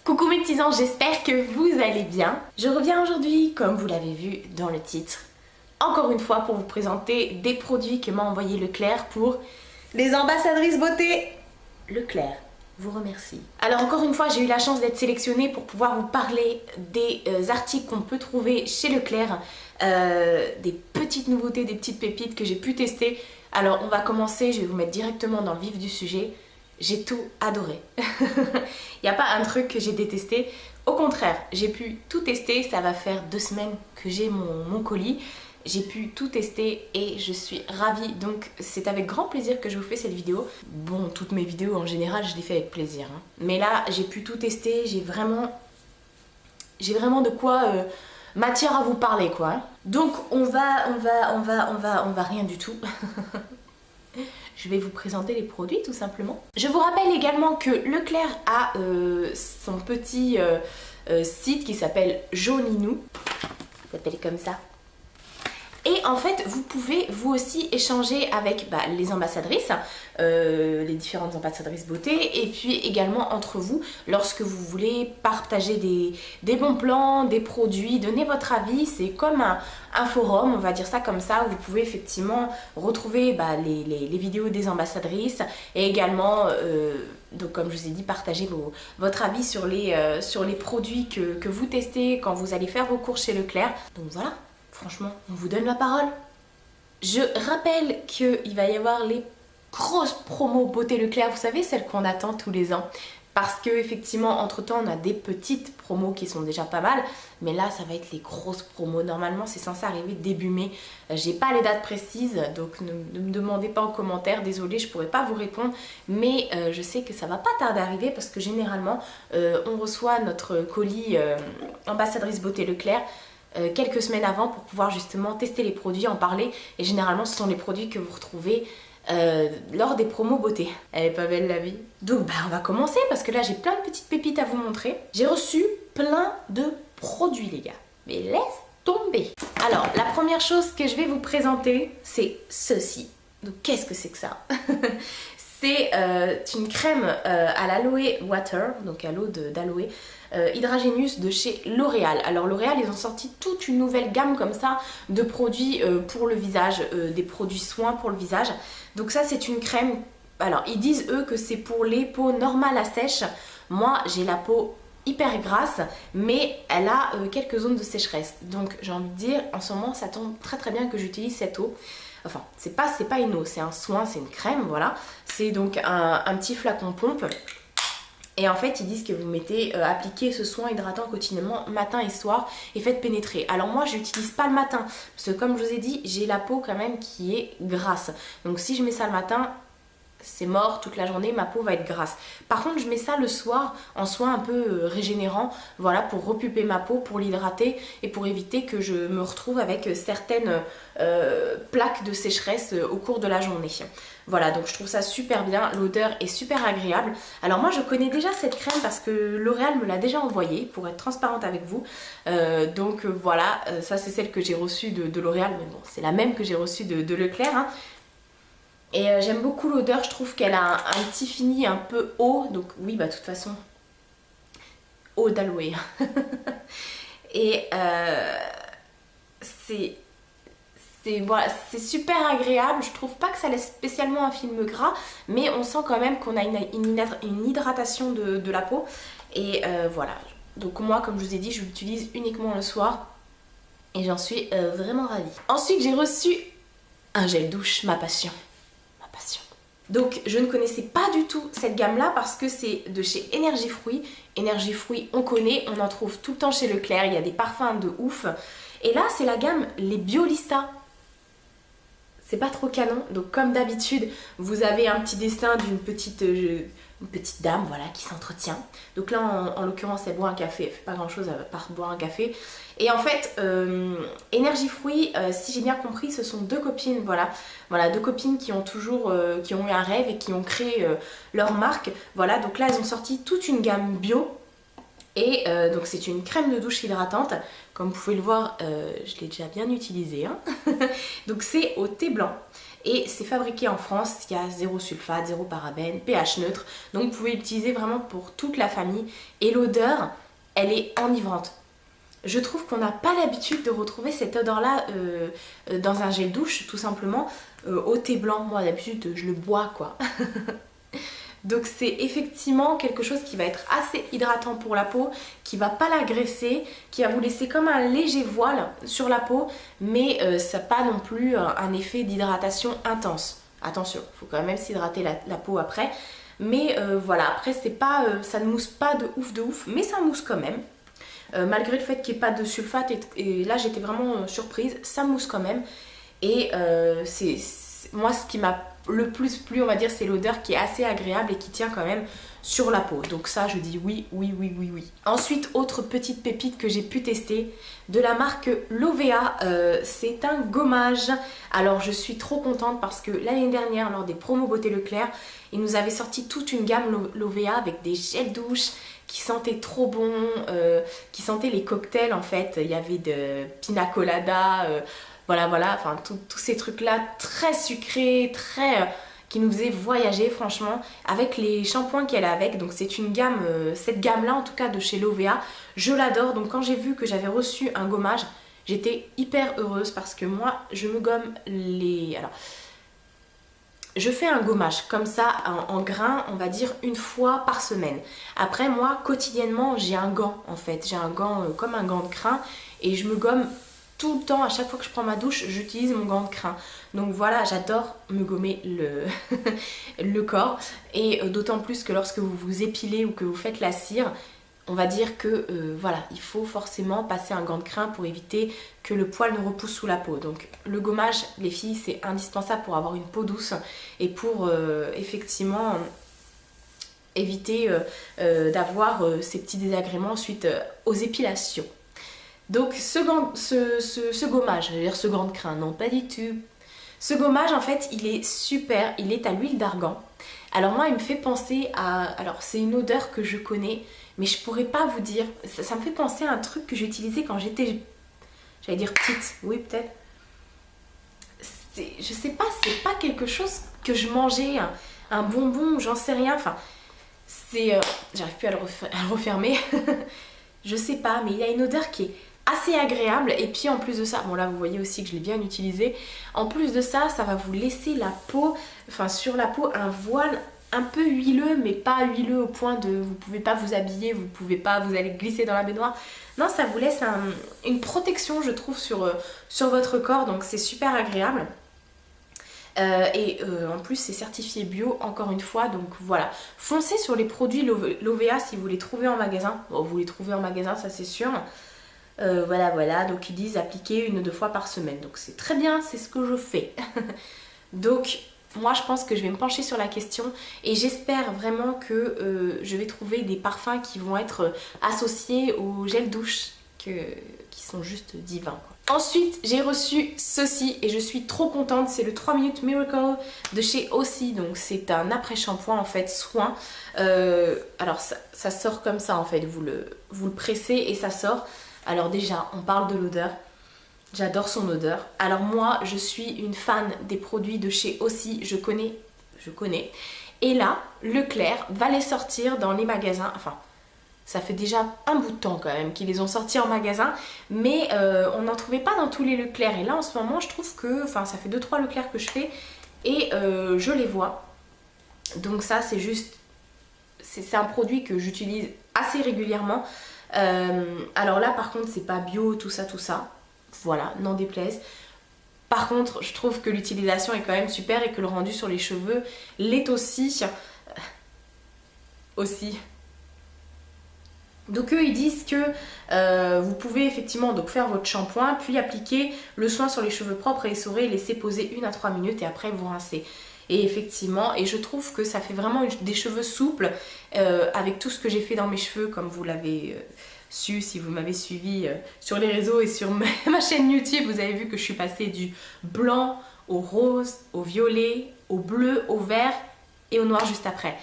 Coucou mes petits anges, j'espère que vous allez bien. Je reviens aujourd'hui, comme vous l'avez vu dans le titre, encore une fois pour vous présenter des produits que m'a envoyé Leclerc pour les ambassadrices beauté. Leclerc vous remercie. Alors encore une fois, j'ai eu la chance d'être sélectionnée pour pouvoir vous parler des articles qu'on peut trouver chez Leclerc, des petites nouveautés, des petites pépites que j'ai pu tester. Alors on va commencer, je vais vous mettre directement dans le vif du sujet. J'ai tout adoré. Il n'y a pas un truc que j'ai détesté. Au contraire, j'ai pu tout tester. Ça va faire 2 semaines que j'ai mon colis. J'ai pu tout tester et je suis ravie. Donc c'est avec grand plaisir que je vous fais cette vidéo. Bon, toutes mes vidéos en général, je les fais avec plaisir, hein. Mais là, j'ai pu tout tester. J'ai vraiment de quoi matière à vous parler, quoi. Donc on va rien du tout. Je vais vous présenter les produits tout simplement. Je vous rappelle également que Leclerc a son petit site qui s'appelle Jolinou. Ça s'appelle comme ça. Et en fait, vous pouvez vous aussi échanger avec les ambassadrices, les différentes ambassadrices beauté, et puis également entre vous, lorsque vous voulez partager des bons plans, des produits, donner votre avis. C'est comme un forum, on va dire ça comme ça, où vous pouvez effectivement retrouver les vidéos des ambassadrices et également, donc comme je vous ai dit, partager votre avis sur les produits que vous testez quand vous allez faire vos courses chez Leclerc. Donc voilà. Franchement, on vous donne la parole. Je rappelle qu'il va y avoir les grosses promos beauté Leclerc, vous savez, celles qu'on attend tous les ans. Parce que effectivement, entre temps, on a des petites promos qui sont déjà pas mal. Mais là, ça va être les grosses promos. Normalement, c'est censé arriver début mai. J'ai pas les dates précises, donc ne me demandez pas en commentaire. Désolée, je pourrais pas vous répondre. Mais je sais que ça va pas tarder à arriver parce que généralement, on reçoit notre colis ambassadrice beauté Leclerc quelques semaines avant pour pouvoir justement tester les produits, en parler, et généralement ce sont les produits que vous retrouvez lors des promos beauté. Elle est pas belle la vie? Donc on va commencer parce que là j'ai plein de petites pépites à vous montrer. J'ai reçu plein de produits les gars, mais laisse tomber. Alors la première chose que je vais vous présenter, c'est ceci. Donc qu'est-ce que c'est que ça? C'est une crème à l'aloe water, donc à l'eau d'aloe, Hydragenius de chez L'Oréal. Alors L'Oréal, ils ont sorti toute une nouvelle gamme comme ça de produits pour le visage, des produits soins pour le visage. Donc ça c'est une crème, alors ils disent eux que c'est pour les peaux normales à sèche. Moi j'ai la peau hyper grasse, mais elle a quelques zones de sécheresse. Donc j'ai envie de dire, en ce moment ça tombe très très bien que j'utilise cette eau. Enfin, c'est pas une eau, c'est un soin, c'est une crème, voilà. C'est donc un petit flacon pompe. Et en fait, ils disent que vous mettez, appliquez ce soin hydratant quotidiennement, matin et soir, et faites pénétrer. Alors moi, je n'utilise pas le matin, parce que comme je vous ai dit, j'ai la peau quand même qui est grasse. Donc si je mets ça le matin, c'est mort, toute la journée, ma peau va être grasse. Par contre, je mets ça le soir en soin un peu régénérant, voilà, pour repulper ma peau, pour l'hydrater et pour éviter que je me retrouve avec certaines plaques de sécheresse au cours de la journée. Voilà, donc je trouve ça super bien, l'odeur est super agréable. Alors moi, je connais déjà cette crème parce que L'Oréal me l'a déjà envoyée, pour être transparente avec vous. Donc voilà, ça c'est celle que j'ai reçue de L'Oréal, mais bon, c'est la même que j'ai reçue de Leclerc, hein. Et j'aime beaucoup l'odeur, je trouve qu'elle a un petit fini un peu haut, donc oui, de toute façon, eau d'aloe. Et voilà, c'est super agréable, je trouve pas que ça laisse spécialement un film gras, mais on sent quand même qu'on a une hydratation de la peau. Et voilà, donc moi, comme je vous ai dit, je l'utilise uniquement le soir et j'en suis vraiment ravie. Ensuite, j'ai reçu un gel douche, ma passion. Donc je ne connaissais pas du tout cette gamme là parce que c'est de chez Énergie Fruits. Énergie Fruits on connaît, on en trouve tout le temps chez Leclerc, il y a des parfums de ouf. Et là c'est la gamme les Biolista. C'est pas trop canon, donc comme d'habitude vous avez un petit dessin d'une petite dame, voilà, qui s'entretient. Donc là en l'occurrence elle boit un café, elle fait pas grand chose à part boire un café. Et en fait Énergie Fruits, si j'ai bien compris, ce sont 2 copines, voilà 2 copines qui ont toujours qui ont eu un rêve et qui ont créé leur marque. Voilà, donc là elles ont sorti toute une gamme bio. Et donc c'est une crème de douche hydratante, comme vous pouvez le voir, je l'ai déjà bien utilisée, hein. Donc c'est au thé blanc. et c'est fabriqué en France, il y a zéro sulfate, zéro parabène, pH neutre, donc vous pouvez l'utiliser vraiment pour toute la famille et l'odeur, elle est enivrante. Je trouve qu'on n'a pas l'habitude de retrouver cette odeur-là dans un gel douche, tout simplement. Au thé blanc, moi d'habitude je le bois quoi. Donc c'est effectivement quelque chose qui va être assez hydratant pour la peau, qui va pas l'agresser, qui va vous laisser comme un léger voile sur la peau, mais ça n'a pas non plus un effet d'hydratation intense. Attention, il faut quand même s'hydrater la peau après. Mais voilà, après c'est pas, ça ne mousse pas de ouf, mais ça mousse quand même. Malgré le fait qu'il n'y ait pas de sulfate, et là j'étais vraiment surprise, ça mousse quand même. Et moi ce qui m'a le plus plu, on va dire, c'est l'odeur qui est assez agréable et qui tient quand même sur la peau. Donc ça je dis oui. Ensuite, autre petite pépite que j'ai pu tester de la marque Lovea, c'est un gommage. Alors je suis trop contente parce que l'année dernière lors des promos Beauté Leclerc, ils nous avaient sorti toute une gamme Lovea avec des gels douche qui sentaient trop bon, qui sentaient les cocktails en fait. Il y avait de pina colada, voilà, enfin tous ces trucs là très sucrés, très qui nous faisaient voyager franchement, avec les shampoings qu'elle a avec. Donc c'est une gamme, cette gamme là en tout cas de chez Lovea, je l'adore. Donc quand j'ai vu que j'avais reçu un gommage, j'étais hyper heureuse parce que moi je me gomme les... Alors je fais un gommage comme ça en grains, on va dire une fois par semaine. Après moi quotidiennement j'ai un gant en fait, j'ai un gant comme un gant de crin et je me gomme tout le temps. À chaque fois que je prends ma douche j'utilise mon gant de crin. Donc voilà, j'adore me gommer le corps et d'autant plus que lorsque vous vous épilez ou que vous faites la cire, on va dire que voilà, il faut forcément passer un gant de crin pour éviter que le poil ne repousse sous la peau. Donc le gommage, les filles, c'est indispensable pour avoir une peau douce et pour effectivement éviter d'avoir ces petits désagréments suite aux épilations. Donc ce gommage, je veux dire ce gant de crin, non pas du tout. Ce gommage en fait il est super, il est à l'huile d'argan. Alors moi il me fait penser à... Alors c'est une odeur que je connais, mais je pourrais pas vous dire. Ça me fait penser à un truc que j'utilisais quand j'étais... J'allais dire petite, oui peut-être. Je sais pas, c'est pas quelque chose que je mangeais, un bonbon, j'en sais rien. Enfin, c'est... j'arrive plus à le refermer. Je sais pas, mais il y a une odeur qui est assez agréable. Et puis en plus de ça, bon là vous voyez aussi que je l'ai bien utilisé. En plus de ça, ça va vous laisser la peau, enfin sur la peau, un voile un peu huileux, mais pas huileux au point de vous pouvez pas vous habiller, vous pouvez pas, vous allez glisser dans la baignoire. Non, ça vous laisse une protection, je trouve, sur votre corps, donc c'est super agréable. En plus c'est certifié bio encore une fois, donc voilà, foncez sur les produits Lovea si vous les trouvez en magasin. Bon, vous les trouvez en magasin, ça c'est sûr. Voilà, donc ils disent appliquer 1 ou 2 fois par semaine, donc c'est très bien, c'est ce que je fais. Donc moi je pense que je vais me pencher sur la question et j'espère vraiment que je vais trouver des parfums qui vont être associés au gel douche qui sont juste divins quoi. Ensuite j'ai reçu ceci et je suis trop contente, c'est le 3 minutes Miracle de chez Aussie. Donc c'est un après-shampoing en fait, soin. Alors ça sort comme ça en fait, vous le pressez et ça sort. Alors déjà on parle de l'odeur, j'adore son odeur. Alors moi je suis une fan des produits de chez Aussie, je connais. Et là Leclerc va les sortir dans les magasins, enfin ça fait déjà un bout de temps quand même qu'ils les ont sortis en magasin, mais on n'en trouvait pas dans tous les Leclerc. Et là en ce moment je trouve que, enfin ça fait 2-3 Leclerc que je fais et je les vois. Donc ça c'est juste, c'est un produit que j'utilise assez régulièrement. Alors là par contre c'est pas bio, tout ça, voilà, n'en déplaise. Par contre je trouve que l'utilisation est quand même super et que le rendu sur les cheveux l'est aussi. Donc eux ils disent que vous pouvez effectivement donc faire votre shampoing puis appliquer le soin sur les cheveux propres et essorés, laisser poser 1 à 3 minutes et après vous rincez. Et effectivement, et je trouve que ça fait vraiment des cheveux souples avec tout ce que j'ai fait dans mes cheveux, comme vous l'avez su si vous m'avez suivi sur les réseaux et sur ma chaîne YouTube. Vous avez vu que je suis passée du blanc au rose, au violet, au bleu, au vert et au noir juste après,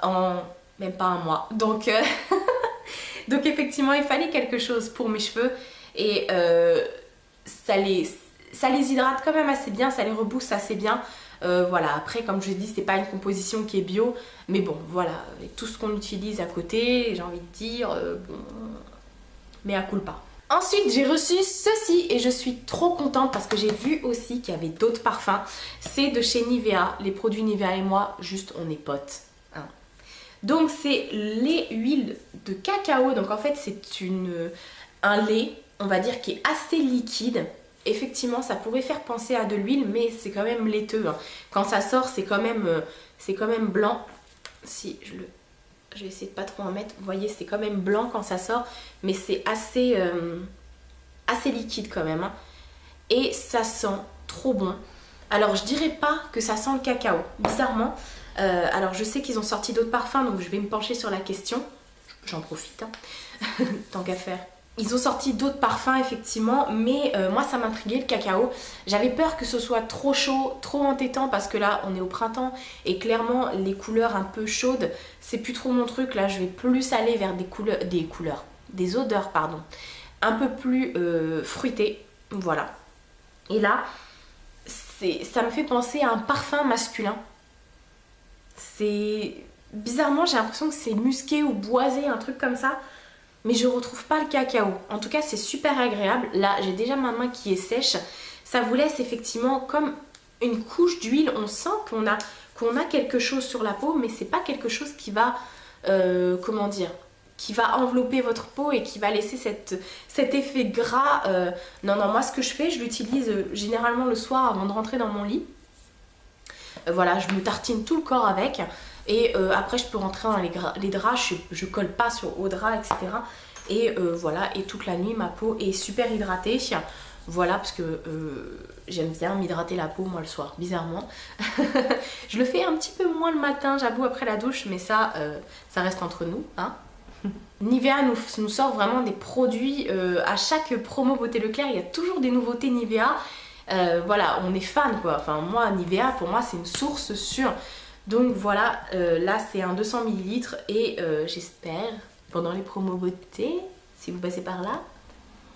en même pas un mois. Donc, donc effectivement il fallait quelque chose pour mes cheveux et ça les hydrate quand même assez bien, ça les rebooste assez bien. Voilà, après comme je l'ai dit, c'est pas une composition qui est bio, mais bon voilà, avec tout ce qu'on utilise à côté, j'ai envie de dire, bon, mais à culpa. Ensuite j'ai reçu ceci et je suis trop contente parce que j'ai vu aussi qu'il y avait d'autres parfums. C'est de chez Nivea, les produits Nivea et moi, juste on est potes. Hein. Donc c'est les huiles de cacao, donc en fait c'est un lait, on va dire, qui est assez liquide. Effectivement ça pourrait faire penser à de l'huile mais c'est quand même laiteux. Hein. Quand ça sort c'est quand même blanc. Si je vais essayer de pas trop en mettre. Vous voyez, c'est quand même blanc quand ça sort, mais c'est assez liquide quand même. Hein. Et ça sent trop bon. Alors, je dirais pas que ça sent le cacao, bizarrement. Alors, je sais qu'ils ont sorti d'autres parfums, donc je vais me pencher sur la question. J'en profite, hein. Tant qu'à faire. Ils ont sorti d'autres parfums effectivement, mais moi ça m'intriguait le cacao. J'avais peur que ce soit trop chaud, trop entêtant parce que là on est au printemps et clairement les couleurs un peu chaudes, c'est plus trop mon truc. Là je vais plus aller vers des odeurs pardon, un peu plus fruitées, voilà. Et là ça me fait penser à un parfum masculin. C'est bizarrement j'ai l'impression que c'est musqué ou boisé, un truc comme ça. Mais je retrouve pas le cacao. En tout cas, c'est super agréable. Là, j'ai déjà ma main qui est sèche. Ça vous laisse effectivement comme une couche d'huile. On sent qu'on a quelque chose sur la peau, mais c'est pas quelque chose qui va, comment dire, qui va envelopper votre peau et qui va laisser cet effet gras. Non, moi, ce que je fais, je l'utilise généralement le soir avant de rentrer dans mon lit. Voilà, je me tartine tout le corps avec. Et après je peux rentrer dans les draps, je colle pas au drap, etc. Et voilà, et toute la nuit ma peau est super hydratée. Voilà, parce que j'aime bien m'hydrater la peau moi le soir, bizarrement. Je le fais un petit peu moins le matin, j'avoue, après la douche, mais ça reste entre nous, hein. Nivea nous sort vraiment des produits, à chaque promo Beauté Leclerc, il y a toujours des nouveautés Nivea. Voilà, on est fan quoi, enfin moi Nivea pour moi c'est une source sûre. Donc voilà, là c'est un 200 ml et j'espère pendant les promos beauté, si vous passez par là,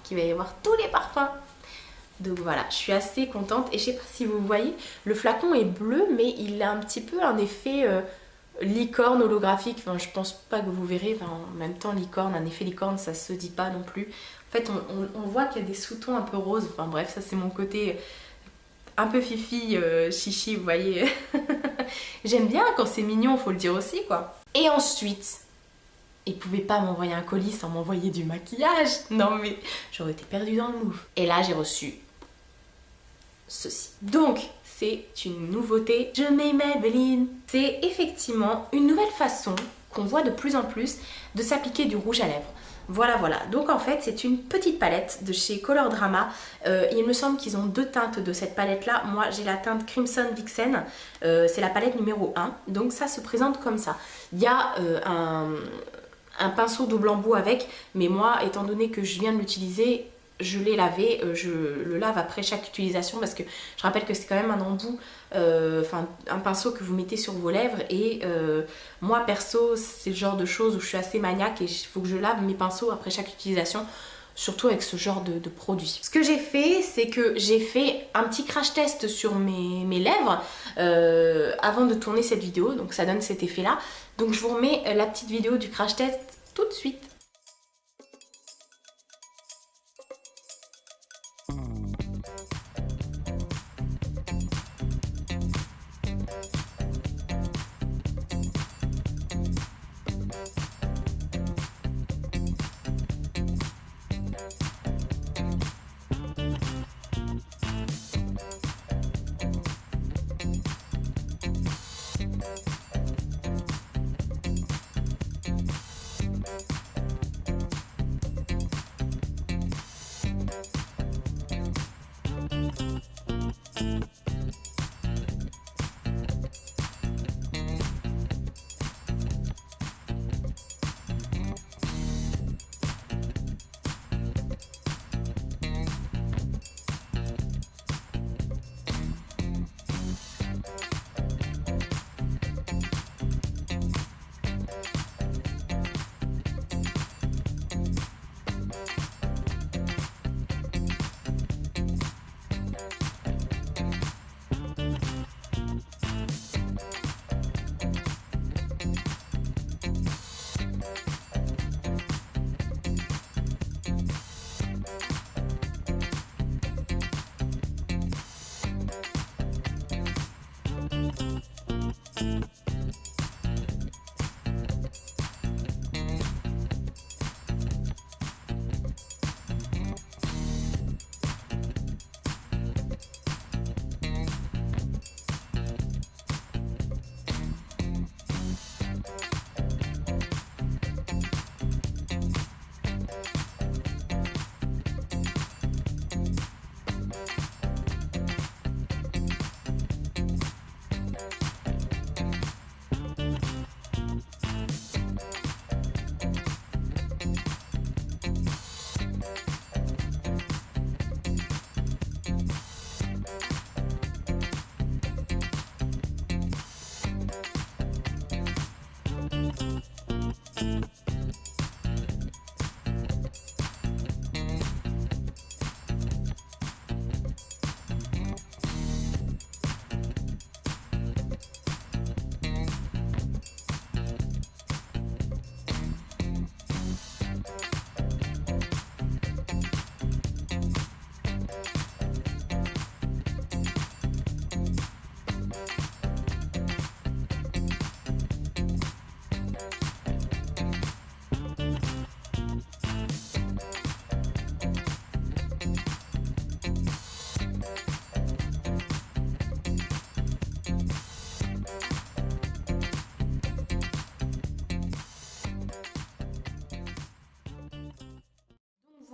qu'il va y avoir tous les parfums. Donc voilà, je suis assez contente et je sais pas si vous voyez, le flacon est bleu mais il a un petit peu un effet licorne holographique. Enfin je pense pas que vous verrez, enfin, en même temps licorne, un effet licorne ça se dit pas non plus. En fait on voit qu'il y a des sous-tons un peu roses, enfin bref ça c'est mon côté un peu fifi, chichi, vous voyez. J'aime bien quand c'est mignon, faut le dire aussi quoi. Et ensuite, ils pouvaient pas m'envoyer un colis sans m'envoyer du maquillage. Non mais j'aurais été perdue dans le move. Et là j'ai reçu ceci. Donc c'est une nouveauté. Je mets Maybelline. C'est effectivement une nouvelle façon qu'on voit de plus en plus de s'appliquer du rouge à lèvres. Voilà. Donc en fait, c'est une petite palette de chez Color Drama. Il me semble qu'ils ont deux teintes de cette palette-là. Moi, j'ai la teinte Crimson Vixen. C'est la palette numéro 1. Donc ça se présente comme ça. Il y a un pinceau double embout avec. Mais moi, étant donné que je viens de l'utiliser, je l'ai lavé. Je le lave après chaque utilisation parce que je rappelle que c'est quand même un embout, un pinceau que vous mettez sur vos lèvres. Et moi, perso, c'est le genre de choses où je suis assez maniaque et il faut que je lave mes pinceaux après chaque utilisation. Surtout avec ce genre de produit. Ce que j'ai fait, c'est que j'ai fait un petit crash test sur mes lèvres avant de tourner cette vidéo. Donc ça donne cet effet-là. Donc je vous remets la petite vidéo du crash test tout de suite.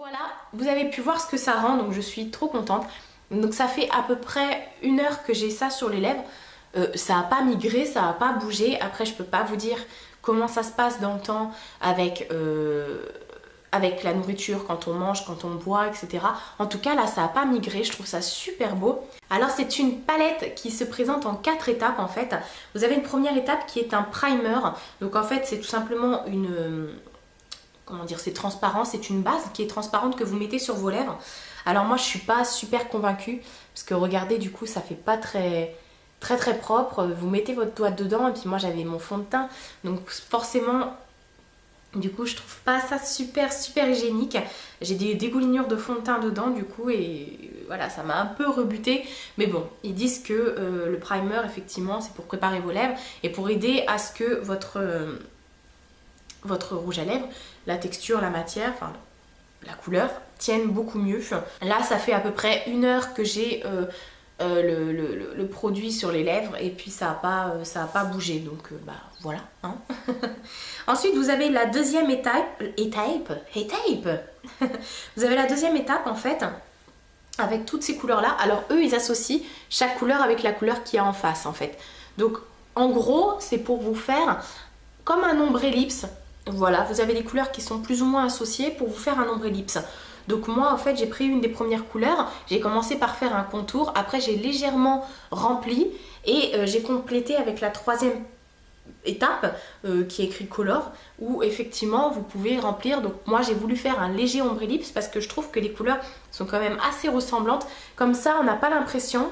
Voilà, vous avez pu voir ce que ça rend, donc je suis trop contente. Donc ça fait à peu près 1 heure que j'ai ça sur les lèvres. Ça n'a pas migré, ça n'a pas bougé. Après, je peux pas vous dire comment ça se passe dans le temps avec la nourriture, quand on mange, quand on boit, etc. En tout cas, là, ça n'a pas migré. Je trouve ça super beau. Alors, c'est une palette qui se présente en 4 étapes, en fait. Vous avez une première étape qui est un primer. Donc, en fait, c'est tout simplement une... comment dire, c'est transparent, c'est une base qui est transparente que vous mettez sur vos lèvres. Alors moi je suis pas super convaincue parce que regardez, du coup ça fait pas très propre. Vous mettez votre doigt dedans et puis moi j'avais mon fond de teint, donc forcément du coup je trouve pas ça super hygiénique. J'ai des dégoulinures de fond de teint dedans du coup et voilà, ça m'a un peu rebuté. Mais bon, ils disent que le primer effectivement c'est pour préparer vos lèvres et pour aider à ce que votre rouge à lèvres, la texture, la matière, enfin la couleur, tiennent beaucoup mieux. Là, ça fait à peu près 1 heure que j'ai le produit sur les lèvres et puis ça a pas bougé. Donc, bah voilà. Hein. Ensuite, vous avez la deuxième étape. Vous avez la deuxième étape en fait, avec toutes ces couleurs-là. Alors, eux, ils associent chaque couleur avec la couleur qu'il y a en face en fait. Donc, en gros, c'est pour vous faire comme un ombre ellipse. Voilà, vous avez des couleurs qui sont plus ou moins associées pour vous faire un ombre ellipse. Donc moi en fait j'ai pris une des premières couleurs, j'ai commencé par faire un contour, après j'ai légèrement rempli et j'ai complété avec la troisième étape qui est écrit color, où effectivement vous pouvez remplir. Donc moi j'ai voulu faire un léger ombre ellipse parce que je trouve que les couleurs sont quand même assez ressemblantes, comme ça on n'a pas l'impression.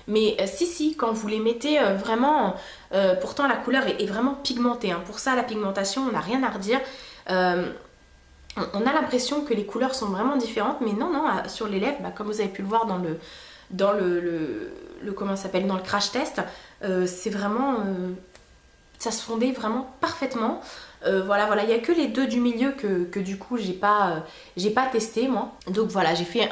Mais si, quand vous les mettez vraiment, pourtant la couleur est vraiment pigmentée. Hein. Pour ça, la pigmentation, on n'a rien à redire. On a l'impression que les couleurs sont vraiment différentes, mais non, sur les lèvres, bah, comme vous avez pu le voir dans comment ça s'appelle, dans le crash test, c'est vraiment, ça se fondait vraiment parfaitement. Voilà, il n'y a que les deux du milieu que du coup j'ai pas testé moi. Donc voilà, j'ai fait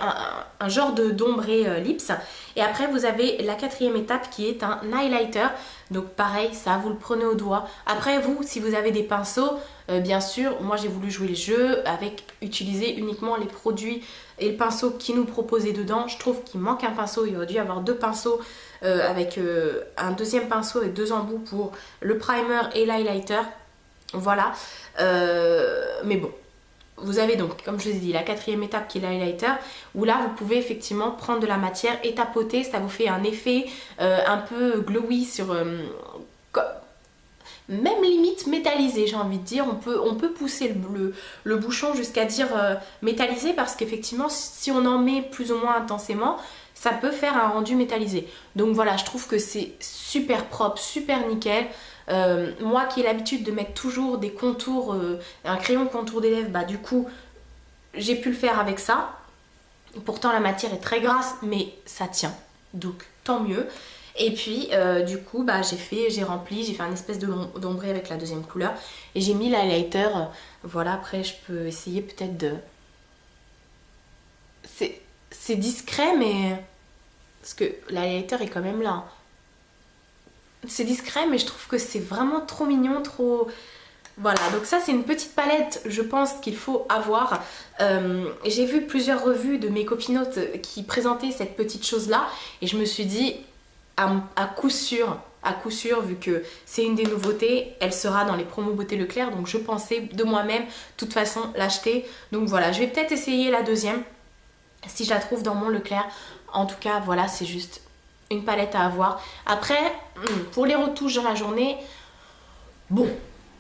un genre d'ombré lips. Et après vous avez la quatrième étape qui est un highlighter. Donc pareil, ça vous le prenez au doigt. Après vous, si vous avez des pinceaux, bien sûr, moi j'ai voulu jouer le jeu avec utiliser uniquement les produits et le pinceau qui nous proposait dedans. Je trouve qu'il manque un pinceau, il aurait dû y avoir 2 pinceaux avec un deuxième pinceau avec 2 embouts pour le primer et l'highlighter. Voilà, mais bon, vous avez donc, comme je vous ai dit, la quatrième étape qui est l'highlighter, où là vous pouvez effectivement prendre de la matière et tapoter, ça vous fait un effet un peu glowy sur... même limite métallisé, j'ai envie de dire. On peut pousser le bouchon jusqu'à dire métallisé, parce qu'effectivement si on en met plus ou moins intensément, ça peut faire un rendu métallisé. Donc voilà, je trouve que c'est super propre, super nickel. Moi qui ai l'habitude de mettre toujours des contours, un crayon contour des lèvres, bah du coup j'ai pu le faire avec ça. Pourtant la matière est très grasse, mais ça tient, donc tant mieux. Et puis du coup bah j'ai rempli, j'ai fait un espèce d'ombré avec la deuxième couleur et j'ai mis l'highlighter. Voilà, après je peux essayer peut-être de... C'est discret, mais... parce que l'highlighter est quand même là. C'est discret, mais je trouve que c'est vraiment trop mignon, trop... Voilà, donc ça c'est une petite palette, je pense qu'il faut avoir. J'ai vu plusieurs revues de mes copinotes qui présentaient cette petite chose-là et je me suis dit, à coup sûr, vu que c'est une des nouveautés, elle sera dans les promos Beauté Leclerc, donc je pensais de moi-même, de toute façon, l'acheter. Donc voilà, je vais peut-être essayer la deuxième, si je la trouve dans mon Leclerc. En tout cas, voilà, c'est juste une palette à avoir. Après, pour les retouches dans la journée, bon,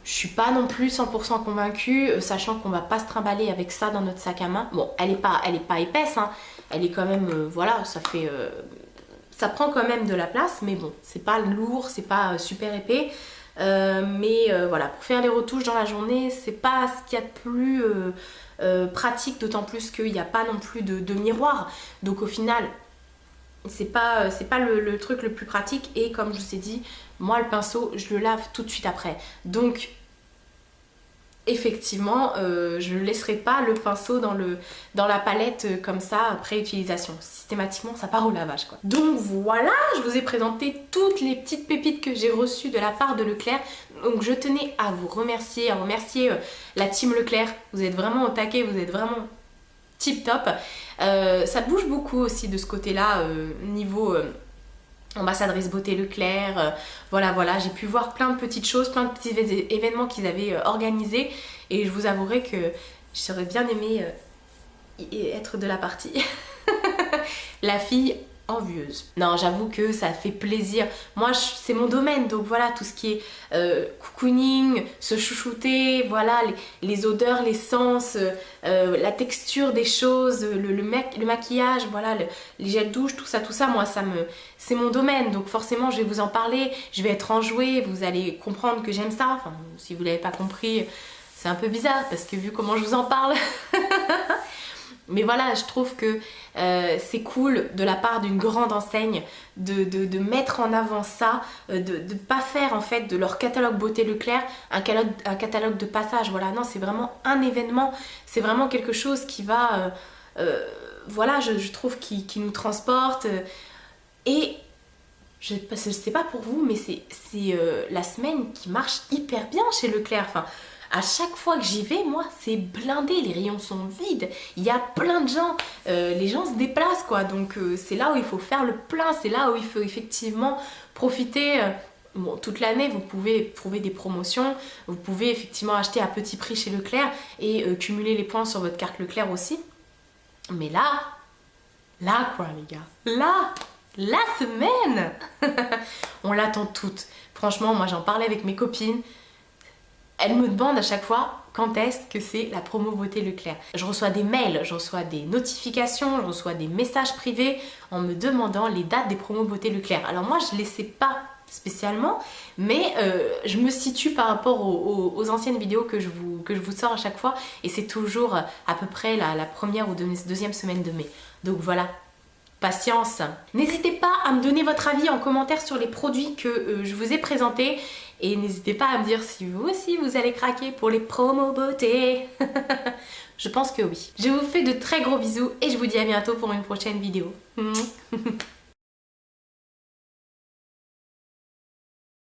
je suis pas non plus 100% convaincue, sachant qu'on va pas se trimballer avec ça dans notre sac à main. Bon, elle est pas épaisse, hein. Elle est quand même, voilà, ça fait... ça prend quand même de la place, mais bon, c'est pas lourd, c'est pas super épais. Voilà, pour faire les retouches dans la journée, c'est pas ce qu'il y a de plus pratique, d'autant plus qu'il n'y a pas non plus de miroir. Donc au final, c'est pas le truc le plus pratique. Et comme je vous ai dit, moi le pinceau, je le lave tout de suite après. Donc effectivement, je ne laisserai pas le pinceau dans la palette comme ça après utilisation. Systématiquement, ça part au lavage, quoi. Donc voilà, je vous ai présenté toutes les petites pépites que j'ai reçues de la part de Leclerc. Donc je tenais à vous remercier, la team Leclerc. Vous êtes vraiment au taquet, vous êtes vraiment tip top. Ça bouge beaucoup aussi de ce côté-là, niveau ambassadrice beauté Leclerc. Voilà, j'ai pu voir plein de petites choses, plein de petits événements qu'ils avaient organisés. Et je vous avouerai que j'aurais bien aimé être de la partie. La fille envieuse. Non, j'avoue que ça fait plaisir. Moi, c'est mon domaine, donc voilà, tout ce qui est cocooning, se chouchouter, voilà, les odeurs, les sens, la texture des choses, le maquillage, voilà, les gels douche, tout ça, moi, c'est mon domaine, donc forcément, je vais vous en parler, je vais être enjouée, vous allez comprendre que j'aime ça. Enfin, si vous l'avez pas compris, c'est un peu bizarre, parce que vu comment je vous en parle... Mais voilà, je trouve que c'est cool de la part d'une grande enseigne de mettre en avant ça, de ne pas faire en fait de leur catalogue beauté Leclerc un catalogue de passage. Voilà, non, c'est vraiment un événement, c'est vraiment quelque chose qui va, voilà, je trouve qui nous transporte. Et je sais pas pour vous, mais c'est la semaine qui marche hyper bien chez Leclerc. Enfin, à chaque fois que j'y vais, moi, c'est blindé, les rayons sont vides, il y a plein de gens, les gens se déplacent quoi, donc c'est là où il faut faire le plein, c'est là où il faut effectivement profiter. Bon, toute l'année, vous pouvez trouver des promotions, vous pouvez effectivement acheter à petit prix chez Leclerc et cumuler les points sur votre carte Leclerc aussi. Mais là quoi les gars, la semaine on l'attend toute. Franchement, moi j'en parlais avec mes copines. Elle me demande à chaque fois quand est-ce que c'est la promo beauté Leclerc. Je reçois des mails, je reçois des notifications, je reçois des messages privés en me demandant les dates des promos beauté Leclerc. Alors moi je ne les sais pas spécialement, mais je me situe par rapport aux anciennes vidéos que je vous sors à chaque fois, et c'est toujours à peu près la première ou deuxième semaine de mai. Donc voilà. Patience. N'hésitez pas à me donner votre avis en commentaire sur les produits que je vous ai présentés, et n'hésitez pas à me dire si vous aussi vous allez craquer pour les promos beauté. Je pense que oui. Je vous fais de très gros bisous et je vous dis à bientôt pour une prochaine vidéo.